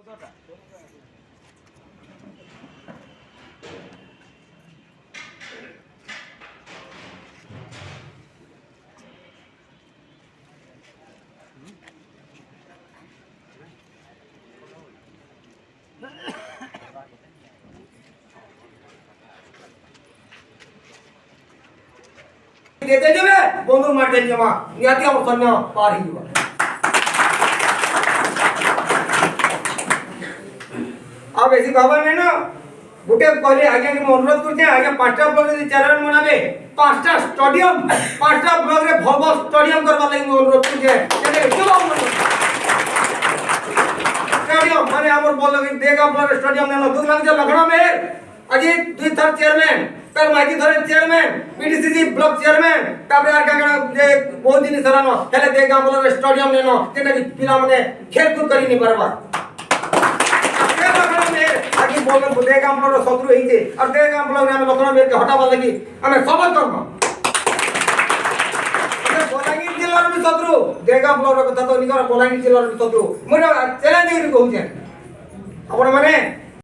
देते जब बंदूक मार देंगे माँ नियाती हम सन्या पार ही हुआ अब ऐसी खबर नहीं ना गुटे कहले आगे कि अनुरोध करते आगे 5टा ब्लॉक रे चेयरमैन बनाबे 5टा स्टेडियम 5टा ब्लॉक रे भल भल स्टेडियम करबा लागि अनुरोध करते केने क्यों स्टेडियम माने हमर बोल लगे देगा ब्लॉक स्टेडियम ने दुख लग लखनऊ में अजी 2 थर चेयरमैन तर माइकी धरे चेयरमैन पीडीसीसी ब्लॉक चेयरमैन ताबे आर कागण जे बहुत दिन सरानो हेले देगा ब्लॉक स्टेडियम नेनो जेना कि पिला माने खेल कूद करी नि परबा आगे बोल देगा ब्लॉक शत्रु हिजे और देगा ब्लॉक रे हम लखनऊ में के हटाबा लागि हमें सबक करबो बोलांगीर जिल्ला रे शत्रु देगा ब्लॉक रे कथा तो निकर बोलांगीर जिल्ला रे शत्रु मोर चैलेंज कहू छे आपण माने